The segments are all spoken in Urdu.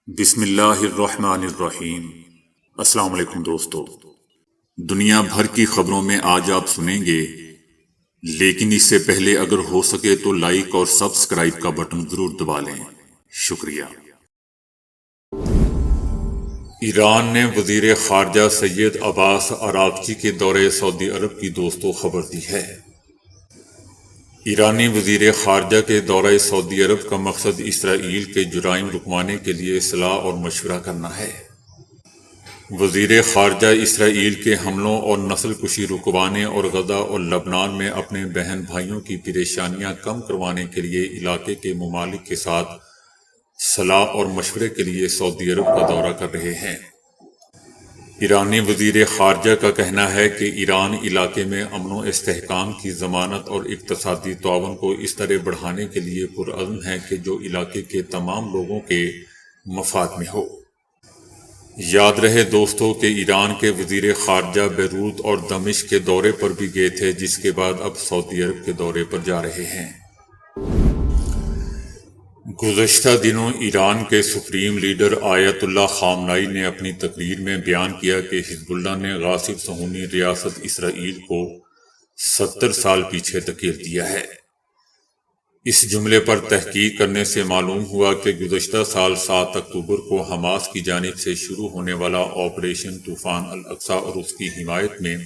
بسم اللہ الرحمن الرحیم۔ السلام علیکم دوستو، دنیا بھر کی خبروں میں آج آپ سنیں گے، لیکن اس سے پہلے اگر ہو سکے تو لائک اور سبسکرائب کا بٹن ضرور دبا لیں۔ شکریہ۔ ایران نے وزیر خارجہ سید عباس عراقچی کے دورے سعودی عرب کی دوستو خبر دی ہے۔ ایرانی وزیر خارجہ کے دورہ سعودی عرب کا مقصد اسرائیل کے جرائم رکوانے کے لیے اصلاح اور مشورہ کرنا ہے۔ وزیر خارجہ اسرائیل کے حملوں اور نسل کشی رکوانے اور غزہ اور لبنان میں اپنے بہن بھائیوں کی پریشانیاں کم کروانے کے لیے علاقے کے ممالک کے ساتھ صلاح اور مشورے کے لیے سعودی عرب کا دورہ کر رہے ہیں۔ ایرانی وزیر خارجہ کا کہنا ہے کہ ایران علاقے میں امن و استحکام کی ضمانت اور اقتصادی تعاون کو اس طرح بڑھانے کے لیے پرعزم ہے کہ جو علاقے کے تمام لوگوں کے مفاد میں ہو۔ یاد رہے دوستو کہ ایران کے وزیر خارجہ بیروت اور دمشق کے دورے پر بھی گئے تھے، جس کے بعد اب سعودی عرب کے دورے پر جا رہے ہیں۔ گزشتہ دنوں ایران کے سپریم لیڈر آیت اللہ خامنائی نے اپنی تقریر میں بیان کیا کہ حزب اللہ نے غاصب صہیونی ریاست اسرائیل کو 70 سال پیچھے دھکیل دیا ہے۔ اس جملے پر تحقیق کرنے سے معلوم ہوا کہ گزشتہ سال 7 اکتوبر کو حماس کی جانب سے شروع ہونے والا آپریشن طوفان الاقصی اور اس کی حمایت میں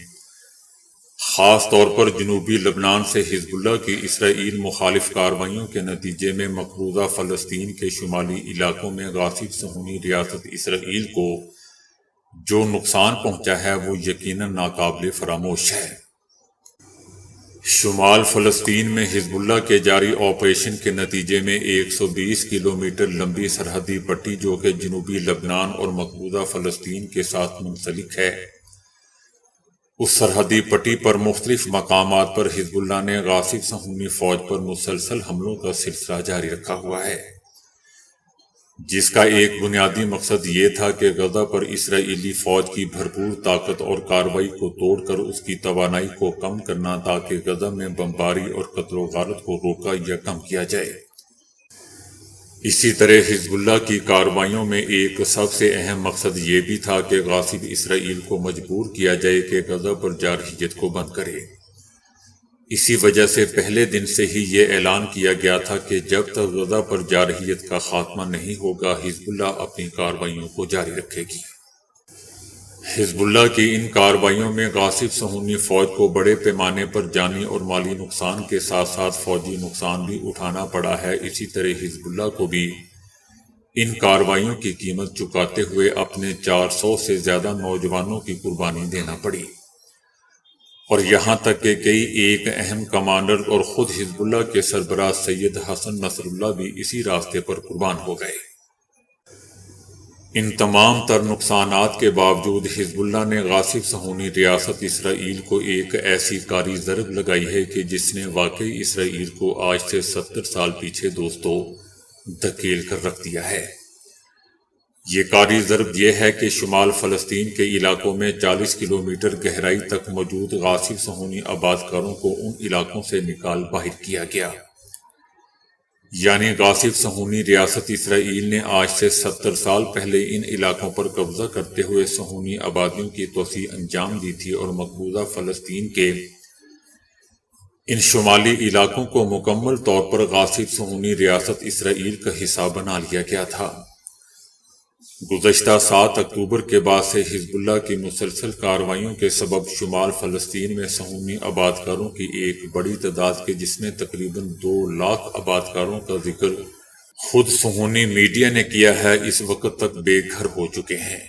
خاص طور پر جنوبی لبنان سے حزب اللہ کی اسرائیل مخالف کارروائیوں کے نتیجے میں مقبوضہ فلسطین کے شمالی علاقوں میں غاصب صہیونی ریاست اسرائیل کو جو نقصان پہنچا ہے وہ یقیناً ناقابل فراموش ہے۔ شمال فلسطین میں حزب اللہ کے جاری آپریشن کے نتیجے میں 120 کلومیٹر لمبی سرحدی پٹی جو کہ جنوبی لبنان اور مقبوضہ فلسطین کے ساتھ منسلک ہے، اس سرحدی پٹی پر مختلف مقامات پر حزب اللہ نے غاصب صہیونی فوج پر مسلسل حملوں کا سلسلہ جاری رکھا ہوا ہے، جس کا ایک بنیادی مقصد یہ تھا کہ غزہ پر اسرائیلی فوج کی بھرپور طاقت اور کارروائی کو توڑ کر اس کی توانائی کو کم کرنا تاکہ غزہ میں بمباری اور قتل و غارت کو روکا یا کم کیا جائے۔ اسی طرح حزب اللہ کی کارروائیوں میں ایک سب سے اہم مقصد یہ بھی تھا کہ غاصب اسرائیل کو مجبور کیا جائے کہ غزہ پر جارحیت کو بند کرے۔ اسی وجہ سے پہلے دن سے ہی یہ اعلان کیا گیا تھا کہ جب تک غزہ پر جارحیت کا خاتمہ نہیں ہوگا حزب اللہ اپنی کارروائیوں کو جاری رکھے گی۔ حزب اللہ کی ان کارروائیوں میں غاصب صہیونی فوج کو بڑے پیمانے پر جانی اور مالی نقصان کے ساتھ ساتھ فوجی نقصان بھی اٹھانا پڑا ہے۔ اسی طرح حزب اللہ کو بھی ان کارروائیوں کی قیمت چکاتے ہوئے اپنے 400 سے زیادہ نوجوانوں کی قربانی دینا پڑی، اور یہاں تک کہ کئی ایک اہم کمانڈر اور خود حزب اللہ کے سربراہ سید حسن نصر اللہ بھی اسی راستے پر قربان ہو گئے۔ ان تمام تر نقصانات کے باوجود حزب اللہ نے غاصب صہیونی ریاست اسرائیل کو ایک ایسی کاری ضرب لگائی ہے کہ جس نے واقعی اسرائیل کو آج سے 70 سال پیچھے دوستو دھکیل کر رکھ دیا ہے۔ یہ کاری ضرب یہ ہے کہ شمال فلسطین کے علاقوں میں 40 کلومیٹر گہرائی تک موجود غاصب صہیونی آبادکاروں کو ان علاقوں سے نکال باہر کیا گیا، یعنی غاصب صہیونی ریاست اسرائیل نے آج سے 70 سال پہلے ان علاقوں پر قبضہ کرتے ہوئے صہیونی آبادیوں کی توسیع انجام دی تھی اور مقبوضہ فلسطین کے ان شمالی علاقوں کو مکمل طور پر غاصب صہیونی ریاست اسرائیل کا حصہ بنا لیا گیا تھا۔ گزشتہ 7 اکتوبر کے بعد سے حزب اللہ کی مسلسل کارروائیوں کے سبب شمال فلسطین میں صہیونی آبادکاروں کی ایک بڑی تعداد کے جس میں تقریباً 2 لاکھ آبادکاروں کا ذکر خود صہیونی میڈیا نے کیا ہے، اس وقت تک بے گھر ہو چکے ہیں،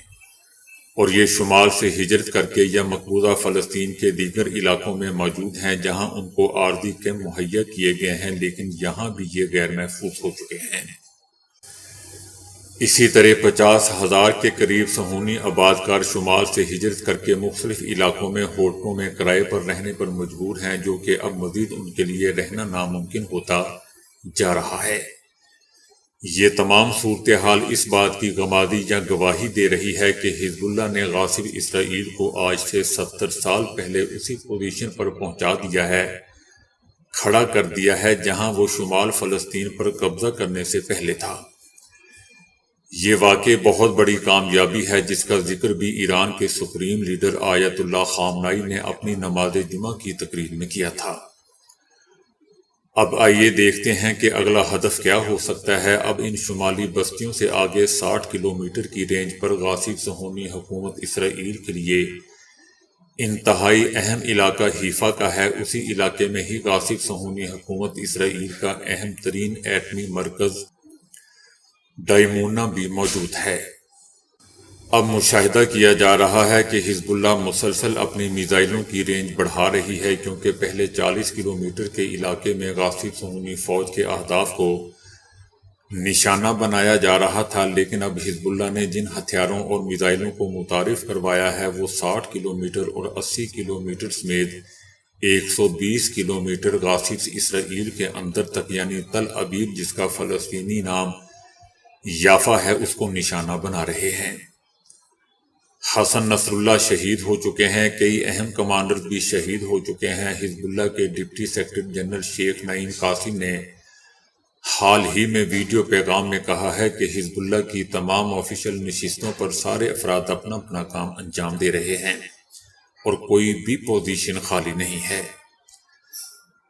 اور یہ شمال سے ہجرت کر کے یا مقبوضہ فلسطین کے دیگر علاقوں میں موجود ہیں جہاں ان کو عارضی کیمپ مہیا کیے گئے ہیں، لیکن یہاں بھی یہ غیر محفوظ ہو چکے ہیں۔ اسی طرح 50,000 کے قریب صہیونی آبادکار شمال سے ہجرت کر کے مختلف علاقوں میں ہوٹلوں میں کرائے پر رہنے پر مجبور ہیں، جو کہ اب مزید ان کے لیے رہنا ناممکن ہوتا جا رہا ہے۔ یہ تمام صورتحال اس بات کی غمازی یا گواہی دے رہی ہے کہ حزب اللہ نے غاصب اسرائیل کو آج سے 70 سال پہلے اسی پوزیشن پر پہنچا دیا ہے، کھڑا کر دیا ہے جہاں وہ شمال فلسطین پر قبضہ کرنے سے پہلے تھا۔ یہ واقعی بہت بڑی کامیابی ہے جس کا ذکر بھی ایران کے سپریم لیڈر آیت اللہ خامنائی نے اپنی نماز جمعہ کی تقریر میں کیا تھا۔ اب آئیے دیکھتے ہیں کہ اگلا ہدف کیا ہو سکتا ہے۔ اب ان شمالی بستیوں سے آگے 60 کلومیٹر کی رینج پر غاصب صہیونی حکومت اسرائیل کے لیے انتہائی اہم علاقہ حیفا کا ہے۔ اسی علاقے میں ہی غاصب صہیونی حکومت اسرائیل کا اہم ترین ایٹمی مرکز ڈائمونا بھی موجود ہے۔ اب مشاہدہ کیا جا رہا ہے کہ حزب اللہ مسلسل اپنی میزائلوں کی رینج بڑھا رہی ہے، کیونکہ پہلے 40 کلومیٹر کے علاقے میں غاصب صہیونی فوج کے اہداف کو نشانہ بنایا جا رہا تھا، لیکن اب حزب اللہ نے جن ہتھیاروں اور میزائلوں کو متعارف کروایا ہے وہ 60 کلومیٹر اور 80 کلومیٹر سمیت 120 کلومیٹر غاصب اسرائیل کے اندر تک، یعنی تل ابیب جس کا فلسطینی نام یافا ہے، اس کو نشانہ بنا رہے ہیں۔ حسن نصر اللہ شہید ہو چکے ہیں، کئی اہم کمانڈرز بھی شہید ہو چکے ہیں۔ حزب اللہ کے ڈپٹی سیکرٹری جنرل شیخ نعیم قاسم نے حال ہی میں ویڈیو پیغام میں کہا ہے کہ حزب اللہ کی تمام آفیشل نشستوں پر سارے افراد اپنا اپنا کام انجام دے رہے ہیں اور کوئی بھی پوزیشن خالی نہیں ہے۔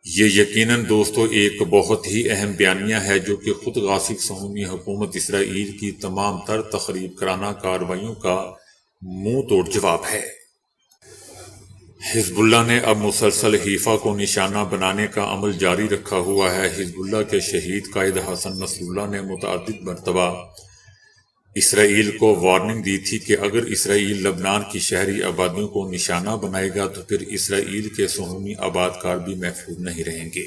یہ یقیناً دوستو ایک بہت ہی اہم بیانیہ ہے جو کہ خود غاصب صہیونی حکومت اسرائیل کی تمام تر تخریب کرانہ کارروائیوں کا منہ توڑ جواب ہے۔ حزب اللہ نے اب مسلسل حیفا کو نشانہ بنانے کا عمل جاری رکھا ہوا ہے۔ حزب اللہ کے شہید قائد حسن نصر اللہ نے متعدد مرتبہ اسرائیل کو وارننگ دی تھی کہ اگر اسرائیل لبنان کی شہری آبادیوں کو نشانہ بنائے گا تو پھر اسرائیل کے صہیونی آباد کار بھی محفوظ نہیں رہیں گے۔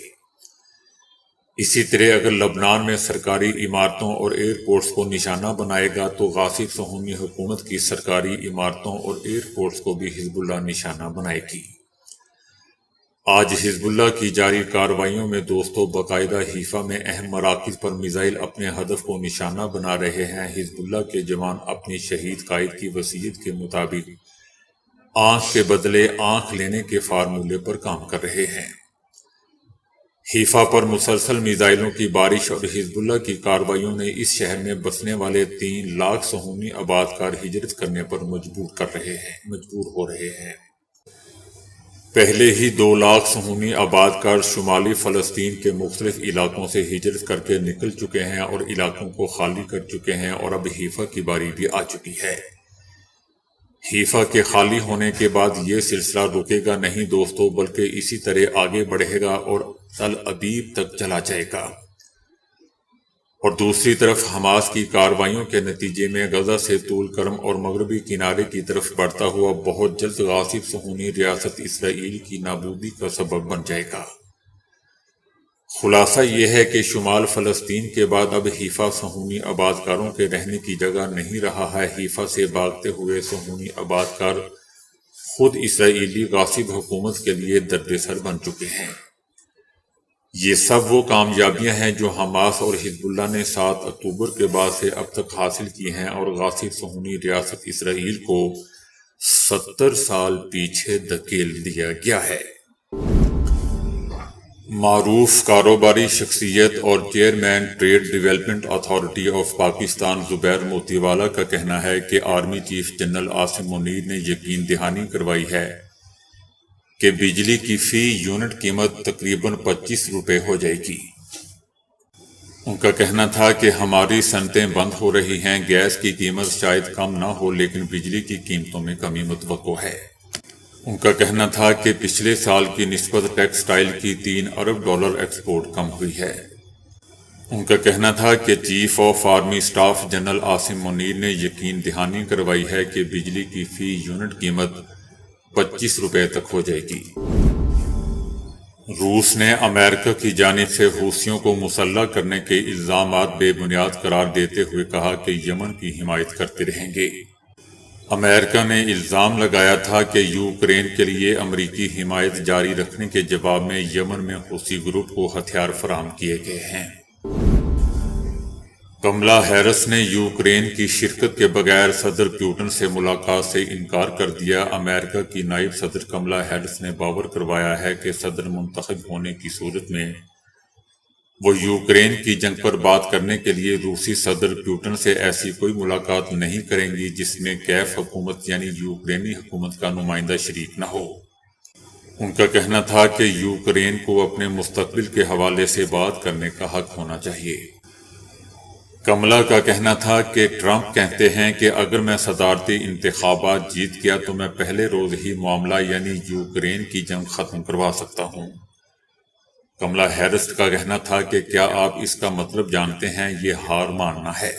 اسی طرح اگر لبنان میں سرکاری عمارتوں اور ایئرپورٹس کو نشانہ بنائے گا تو غاصب صہیونی حکومت کی سرکاری عمارتوں اور ایئرپورٹس کو بھی حزب اللہ نشانہ بنائے گی۔ آج حزب اللہ کی جاری کارروائیوں میں دوستو باقاعدہ حیفا میں اہم مراکز پر میزائل اپنے ہدف کو نشانہ بنا رہے ہیں۔ حزب اللہ کے جوان اپنی شہید قائد کی وصیت کے مطابق آنکھ کے بدلے آنکھ لینے کے فارمولے پر کام کر رہے ہیں۔ حیفا پر مسلسل میزائلوں کی بارش اور حزب اللہ کی کارروائیوں نے اس شہر میں بسنے والے 3 لاکھ صہیونی آباد کار ہجرت کرنے پر مجبور ہو رہے ہیں۔ پہلے ہی 2 لاکھ صہیونی آباد کار شمالی فلسطین کے مختلف علاقوں سے ہجرت کر کے نکل چکے ہیں اور علاقوں کو خالی کر چکے ہیں، اور اب حیفا کی باری بھی آ چکی ہے۔ حیفا کے خالی ہونے کے بعد یہ سلسلہ رکے گا نہیں دوستو، بلکہ اسی طرح آگے بڑھے گا اور تل ابیب تک چلا جائے گا۔ اور دوسری طرف حماس کی کارروائیوں کے نتیجے میں غزہ سے طول کرم اور مغربی کنارے کی طرف بڑھتا ہوا بہت جلد غاصب صہیونی ریاست اسرائیل کی نابودی کا سبب بن جائے گا۔ خلاصہ یہ ہے کہ شمال فلسطین کے بعد اب حیفا صہیونی آباد کاروں کے رہنے کی جگہ نہیں رہا ہے۔ حیفا سے بھاگتے ہوئے صہیونی آباد کار خود اسرائیلی غاصب حکومت کے لیے دردسر بن چکے ہیں۔ یہ سب وہ کامیابیاں ہیں جو حماس اور حزب اللہ نے 7 اکتوبر کے بعد سے اب تک حاصل کی ہیں، اور غاصب صہیونی ریاست اسرائیل کو 70 سال پیچھے دھکیل دیا گیا ہے۔ معروف کاروباری شخصیت اور chairman trade development authority of Pakistan Zubair Motiwala کا کہنا ہے کہ army chief general Asim Munir نے یقین دہانی کروائی ہے کہ بجلی کی فی یونٹ قیمت تقریباً 25 روپے ہو جائے گی۔ ان کا کہنا تھا کہ ہماری صنعتیں بند ہو رہی ہیں، گیس کی قیمت شاید کم نہ ہو لیکن بجلی کی قیمتوں میں کمی متوقع ہے۔ ان کا کہنا تھا کہ پچھلے سال کی نسبت ٹیکسٹائل کی $3 ارب ایکسپورٹ کم ہوئی ہے۔ ان کا کہنا تھا کہ chief of army staff general Asim Munir نے یقین دہانی کروائی ہے کہ بجلی کی فی یونٹ قیمت 25 روپے تک ہو جائے گی۔ روس نے امریکہ کی جانب سے حوثیوں کو مسلح کرنے کے الزامات بے بنیاد قرار دیتے ہوئے کہا کہ یمن کی حمایت کرتے رہیں گے۔ امریکہ نے الزام لگایا تھا کہ یوکرین کے لیے امریکی حمایت جاری رکھنے کے جواب میں یمن میں حوثی گروپ کو ہتھیار فراہم کیے گئے ہیں۔ کملا ہیرس نے یوکرین کی شرکت کے بغیر صدر پیوٹن سے ملاقات سے انکار کر دیا۔ امریکہ کی نائب صدر کملا ہیرس نے باور کروایا ہے کہ صدر منتخب ہونے کی صورت میں وہ یوکرین کی جنگ پر بات کرنے کے لیے روسی صدر پوٹن سے ایسی کوئی ملاقات نہیں کریں گی جس میں کیف حکومت یعنی یوکرینی حکومت کا نمائندہ شریک نہ ہو۔ ان کا کہنا تھا کہ یوکرین کو اپنے مستقبل کے حوالے سے بات کرنے کا حق ہونا چاہیے۔ کملا کا کہنا تھا کہ ٹرمپ کہتے ہیں کہ اگر میں صدارتی انتخابات جیت گیا تو میں پہلے روز ہی معاملہ یعنی یوکرین کی جنگ ختم کروا سکتا ہوں۔ کملا ہیرس کا کہنا تھا کہ کیا آپ اس کا مطلب جانتے ہیں، یہ ہار ماننا ہے۔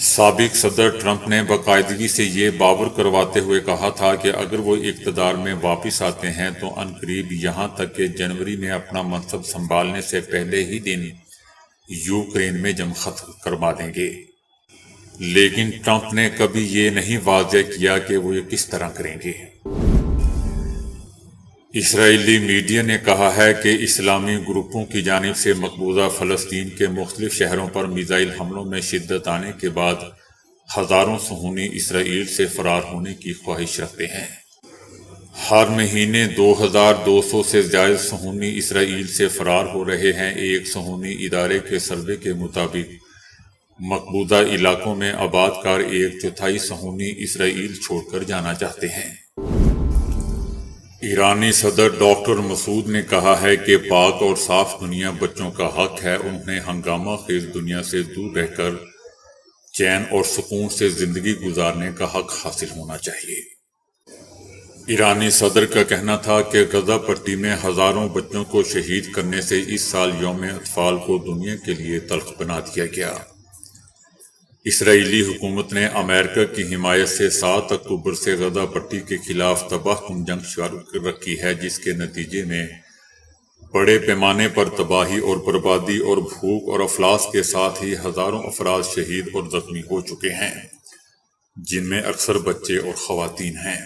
سابق صدر ٹرمپ نے باقاعدگی سے یہ باور کرواتے ہوئے کہا تھا کہ اگر وہ اقتدار میں واپس آتے ہیں تو عنقریب یہاں تک کہ جنوری میں اپنا منصب سنبھالنے سے پہلے ہی دن یوکرین میں جنگ ختم کروا دیں گے، لیکن ٹرمپ نے کبھی یہ نہیں واضح کیا کہ وہ یہ کس طرح کریں گے۔ اسرائیلی میڈیا نے کہا ہے کہ اسلامی گروپوں کی جانب سے مقبوضہ فلسطین کے مختلف شہروں پر میزائل حملوں میں شدت آنے کے بعد ہزاروں صہیونی اسرائیل سے فرار ہونے کی خواہش رکھتے ہیں۔ ہر مہینے 2200 سے زائد صہیونی اسرائیل سے فرار ہو رہے ہیں۔ ایک صہیونی ادارے کے سروے کے مطابق مقبوضہ علاقوں میں آباد کار 1/4 صہیونی اسرائیل چھوڑ کر جانا چاہتے ہیں۔ ایرانی صدر ڈاکٹر مسعود نے کہا ہے کہ پاک اور صاف دنیا بچوں کا حق ہے، انہیں ہنگامہ خیز دنیا سے دور رہ کر چین اور سکون سے زندگی گزارنے کا حق حاصل ہونا چاہیے۔ ایرانی صدر کا کہنا تھا کہ غزہ پٹی میں ہزاروں بچوں کو شہید کرنے سے اس سال یوم اطفال کو دنیا کے لیے تلخ بنا دیا گیا۔ اسرائیلی حکومت نے امریکہ کی حمایت سے 7 اکتوبر سے غزہ پٹی کے خلاف تباہ کن جنگ شروع کر رکھی ہے، جس کے نتیجے میں بڑے پیمانے پر تباہی اور بربادی اور بھوک اور افلاس کے ساتھ ہی ہزاروں افراد شہید اور زخمی ہو چکے ہیں، جن میں اکثر بچے اور خواتین ہیں۔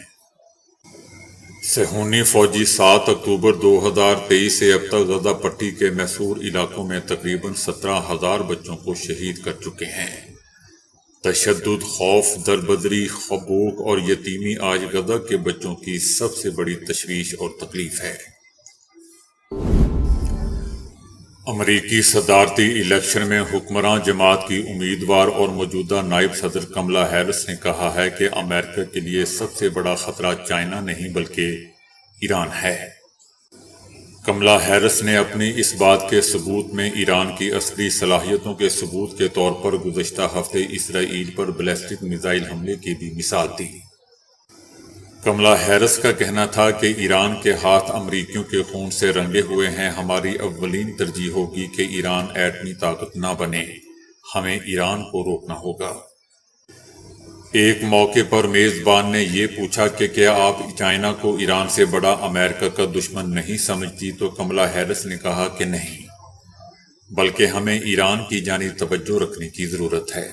صہیونی فوجی 7 اکتوبر 2023 سے اب تک غزہ پٹی کے محصور علاقوں میں تقریباً 17,000 بچوں کو شہید کر چکے ہیں۔ تشدد، خوف، دربدری، خبوک اور یتیمی آج غزہ کے بچوں کی سب سے بڑی تشویش اور تکلیف ہے۔ امریکی صدارتی الیکشن میں حکمراں جماعت کی امیدوار اور موجودہ نائب صدر کملا ہیرس نے کہا ہے کہ امریکہ کے لیے سب سے بڑا خطرہ چائنا نہیں بلکہ ایران ہے۔ کملا ہیرس نے اپنی اس بات کے ثبوت میں ایران کی عسکری صلاحیتوں کے ثبوت کے طور پر گزشتہ ہفتے اسرائیل پر بیلسٹک میزائل حملے کی بھی مثال دی۔ کملا ہیرس کا کہنا تھا کہ ایران کے ہاتھ امریکیوں کے خون سے رنگے ہوئے ہیں، ہماری اولین ترجیح ہوگی کہ ایران ایٹمی طاقت نہ بنے، ہمیں ایران کو روکنا ہوگا۔ ایک موقع پر میزبان نے یہ پوچھا کہ کیا آپ چائنا کو ایران سے بڑا امریکہ کا دشمن نہیں سمجھتی، تو کملا ہیرس نے کہا کہ نہیں، بلکہ ہمیں ایران کی جانب توجہ رکھنے کی ضرورت ہے۔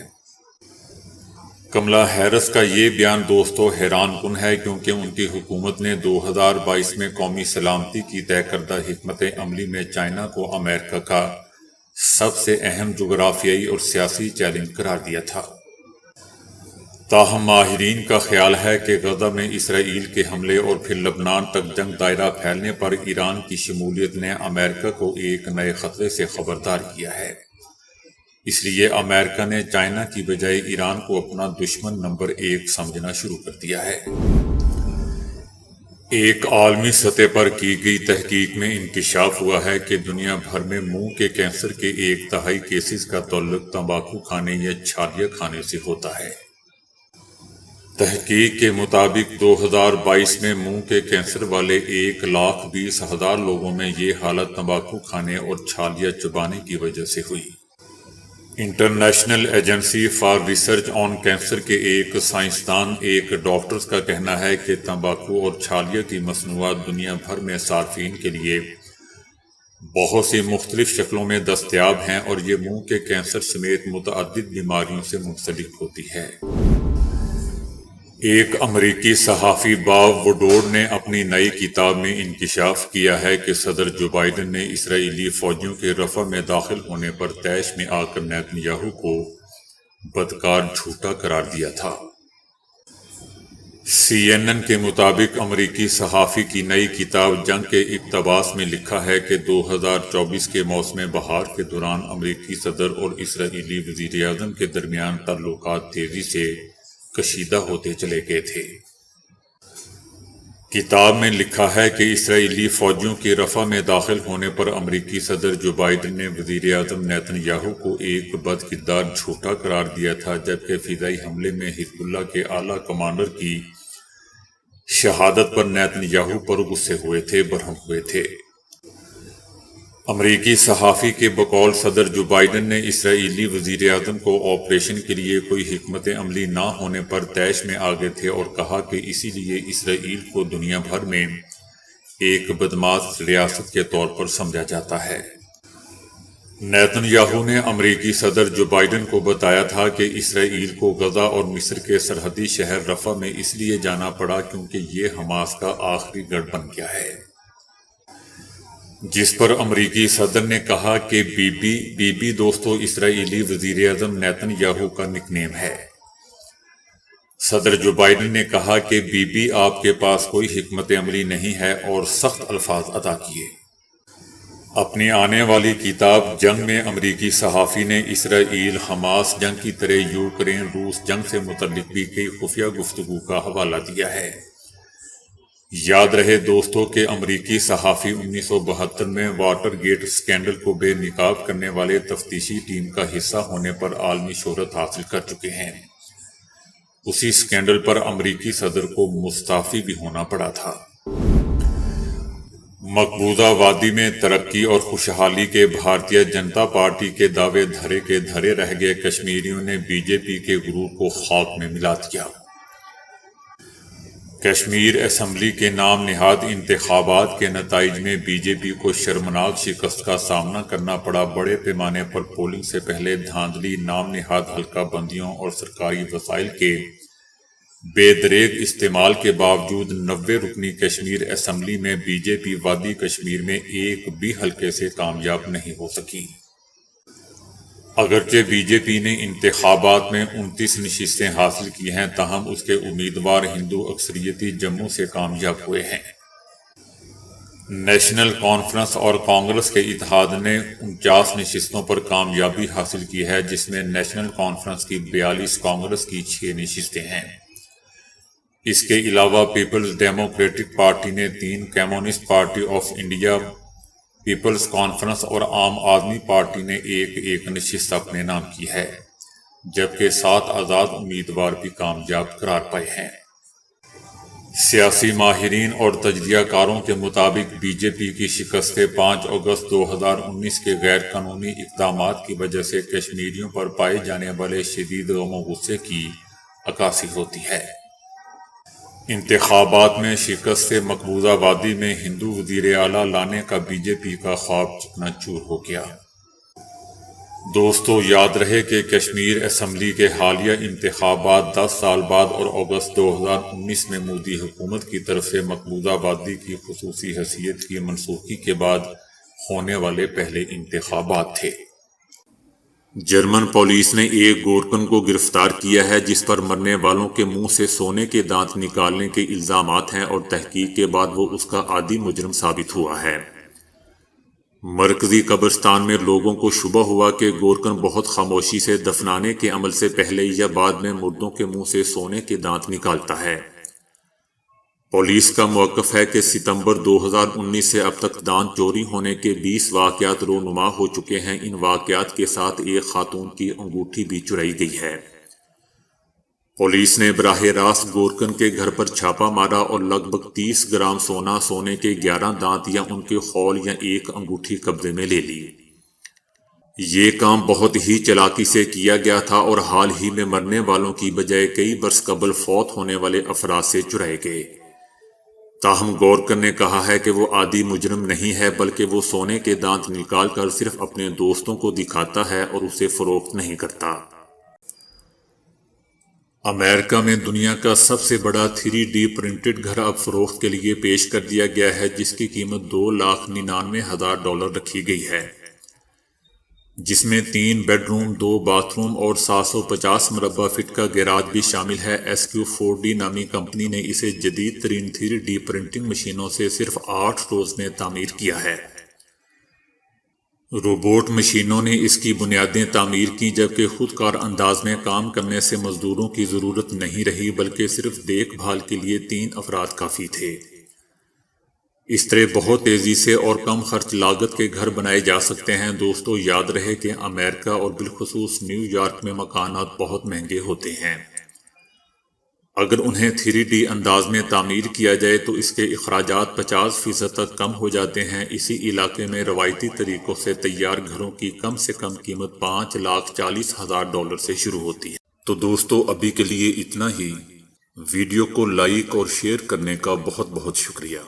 کملا ہیرس کا یہ بیان دوستو حیران کن ہے، کیونکہ ان کی حکومت نے 2022 میں قومی سلامتی کی طے کردہ حکمت عملی میں چائنا کو امریکہ کا سب سے اہم جغرافیائی اور سیاسی چیلنج قرار دیا تھا۔ تاہم ماہرین کا خیال ہے کہ غزہ میں اسرائیل کے حملے اور پھر لبنان تک جنگ دائرہ پھیلنے پر ایران کی شمولیت نے امریکہ کو ایک نئے خطرے سے خبردار کیا ہے۔ اس لیے امریکہ نے چائنا کی بجائے ایران کو اپنا دشمن نمبر 1 سمجھنا شروع کر دیا ہے۔ ایک عالمی سطح پر کی گئی تحقیق میں انکشاف ہوا ہے کہ دنیا بھر میں منہ کے کینسر کے 1/3 کیسز کا تعلق تمباکو کھانے یا چھالیا کھانے سے ہوتا ہے۔ تحقیق کے مطابق 2022 میں منہ کے کینسر والے 1,20,000 لوگوں میں یہ حالت تمباکو کھانے اور چھالیا چبانے کی وجہ سے ہوئی۔ International agency for research on cancer کے ایک سائنسدان ایک ڈاکٹرز کا کہنا ہے کہ تمباکو اور چھالیا کی مصنوعات دنیا بھر میں صارفین کے لیے بہت سی مختلف شکلوں میں دستیاب ہیں اور یہ منہ کے کینسر سمیت متعدد بیماریوں سے منسلک ہوتی ہے۔ ایک امریکی صحافی باب وڈورڈ نے اپنی نئی کتاب میں انکشاف کیا ہے کہ صدر جو بائیڈن نے اسرائیلی فوجیوں کے رفح میں داخل ہونے پر طیش میں آ کر نیتن یاہو کو بدکار جھوٹا قرار دیا تھا۔ CNN کے مطابق امریکی صحافی کی نئی کتاب جنگ کے اقتباس میں لکھا ہے کہ 2024 کے موسم بہار کے دوران امریکی صدر اور اسرائیلی وزیر اعظم کے درمیان تعلقات تیزی سے کشیدہ ہوتے چلے گئے تھے۔ کتاب میں لکھا ہے کہ اسرائیلی فوجیوں کی رفح میں داخل ہونے پر امریکی صدر جو بائیڈن نے وزیر اعظم نیتن یاہو کو ایک بدکردار جھوٹا قرار دیا تھا، جبکہ فضائی حملے میں حزب اللہ کے اعلیٰ کمانڈر کی شہادت پر نیتن یاہو پر غصے ہوئے تھے، برہم ہوئے تھے۔ امریکی صحافی کے بقول صدر جو بائیڈن نے اسرائیلی وزیر اعظم کو آپریشن کے لیے کوئی حکمت عملی نہ ہونے پر طیش میں آ گئے تھے اور کہا کہ اسی لیے اسرائیل کو دنیا بھر میں ایک بدماش ریاست کے طور پر سمجھا جاتا ہے۔ نیتن یاہو نے امریکی صدر جو بائیڈن کو بتایا تھا کہ اسرائیل کو غزہ اور مصر کے سرحدی شہر رفح میں اس لیے جانا پڑا کیونکہ یہ حماس کا آخری گڑھ بن گیا ہے، جس پر امریکی صدر نے کہا کہ بی بی دوستو اسرائیلی وزیر اعظم نیتن یاہو کا نک نیم ہے۔ صدر جو بائیڈن نے کہا کہ بی بی آپ کے پاس کوئی حکمت عملی نہیں ہے اور سخت الفاظ ادا کیے۔ اپنی آنے والی کتاب جنگ میں امریکی صحافی نے اسرائیل حماس جنگ کی طرح یوکرین روس جنگ سے متعلق بھی کئی خفیہ گفتگو کا حوالہ دیا ہے۔ یاد رہے دوستو کہ امریکی صحافی 1972 میں واٹر گیٹ اسکینڈل کو بے نقاب کرنے والے تفتیشی ٹیم کا حصہ ہونے پر عالمی شہرت حاصل کر چکے ہیں۔ اسی اسکینڈل پر امریکی صدر کو مستعفی بھی ہونا پڑا تھا۔ مقبوضہ وادی میں ترقی اور خوشحالی کے بھارتیہ جنتا پارٹی کے دعوے دھرے کے دھرے رہ گئے کشمیریوں نے بی جے پی کے غرور کو خاک میں ملا دیا۔ کشمیر اسمبلی کے نام نہاد انتخابات کے نتائج میں بی جے پی کو شرمناک شکست کا سامنا کرنا پڑا۔ بڑے پیمانے پر پولنگ سے پہلے دھاندلی، نام نہاد حلقہ بندیوں اور سرکاری وسائل کے بے دریغ استعمال کے باوجود 90 رکنی کشمیر اسمبلی میں بی جے پی وادی کشمیر میں ایک بھی حلقے سے کامیاب نہیں ہو سکی۔ اگرچہ بی جے پی نے انتخابات میں 29 نشستیں حاصل کی ہیں، تاہم اس کے امیدوار ہندو اکثریتی جموں سے کامیاب ہوئے ہیں۔ نیشنل کانفرنس اور کانگریس کے اتحاد نے 49 نشستوں پر کامیابی حاصل کی ہے، جس میں نیشنل کانفرنس کی 42، کانگریس کی 6 نشستیں ہیں۔ اس کے علاوہ پیپلز ڈیموکریٹک پارٹی نے 3، communist party of India, people's conference اور عام آدمی پارٹی نے ایک نشست اپنے نام کی ہے، جبکہ 7 آزاد امیدوار بھی کامیاب قرار پائے ہیں۔ سیاسی ماہرین اور تجزیہ کاروں کے مطابق بی جے پی کی شکست 5 اگست 2019 کے غیر قانونی اقدامات کی وجہ سے کشمیریوں پر پائے جانے والے شدید غم و غصے کی عکاسی ہوتی ہے۔ انتخابات میں شکست سے مقبوضہ وادی میں ہندو وزیر اعلیٰ لانے کا بی جے پی کا خواب چکنا چور ہو گیا۔ دوستو یاد رہے کہ کشمیر اسمبلی کے حالیہ انتخابات 10 سال بعد اور اگست 2019 میں مودی حکومت کی طرف سے مقبوضہ وادی کی خصوصی حیثیت کی منسوخی کے بعد ہونے والے پہلے انتخابات تھے۔ جرمن پولیس نے ایک گورکن کو گرفتار کیا ہے جس پر مرنے والوں کے منہ سے سونے کے دانت نکالنے کے الزامات ہیں اور تحقیق کے بعد وہ اس کا عادی مجرم ثابت ہوا ہے۔ مرکزی قبرستان میں لوگوں کو شبہ ہوا کہ گورکن بہت خاموشی سے دفنانے کے عمل سے پہلے یا بعد میں مردوں کے منہ سے سونے کے دانت نکالتا ہے۔ پولیس کا موقف ہے کہ ستمبر 2019 سے اب تک دانت چوری ہونے کے 20 واقعات رونما ہو چکے ہیں۔ ان واقعات کے ساتھ ایک خاتون کی انگوٹھی بھی چرائی گئی ہے۔ پولیس نے براہ راست گورکن کے گھر پر چھاپا مارا اور لگ بھگ 30 گرام سونا، سونے کے 11 دانت یا ان کے خول یا ایک انگوٹھی قبضے میں لے لی۔ یہ کام بہت ہی چالاکی سے کیا گیا تھا اور حال ہی میں مرنے والوں کی بجائے کئی برس قبل فوت ہونے والے افراد سے چرائے گئے۔ تاہم گورکن نے کہا ہے کہ وہ عادی مجرم نہیں ہے، بلکہ وہ سونے کے دانت نکال کر صرف اپنے دوستوں کو دکھاتا ہے اور اسے فروخت نہیں کرتا۔ امریکہ میں دنیا کا سب سے بڑا 3D پرنٹڈ گھر اب فروخت کے لیے پیش کر دیا گیا ہے، جس کی قیمت $2,99,000 رکھی گئی ہے۔ جس میں 3 بیڈ روم، 2 باتھ روم اور 750 مربع فٹ کا گیراج بھی شامل ہے۔ SQ4D نامی کمپنی نے اسے جدید ترین 3D پرنٹنگ مشینوں سے صرف 8 روز میں تعمیر کیا ہے۔ روبوٹ مشینوں نے اس کی بنیادیں تعمیر کی، جبکہ خود کار انداز میں کام کرنے سے مزدوروں کی ضرورت نہیں رہی، بلکہ صرف دیکھ بھال کے لیے 3 افراد کافی تھے۔ اس طرح بہت تیزی سے اور کم خرچ لاگت کے گھر بنائے جا سکتے ہیں۔ دوستو، یاد رہے کہ امریکہ اور بالخصوص نیو یارک میں مکانات بہت مہنگے ہوتے ہیں۔ اگر انہیں 3D انداز میں تعمیر کیا جائے تو اس کے اخراجات 50% تک کم ہو جاتے ہیں۔ اسی علاقے میں روایتی طریقوں سے تیار گھروں کی کم سے کم قیمت $5,40,000 سے شروع ہوتی ہے۔ تو دوستو، ابھی کے لیے اتنا ہی۔ ویڈیو کو لائک اور شیئر کرنے کا بہت بہت شکریہ۔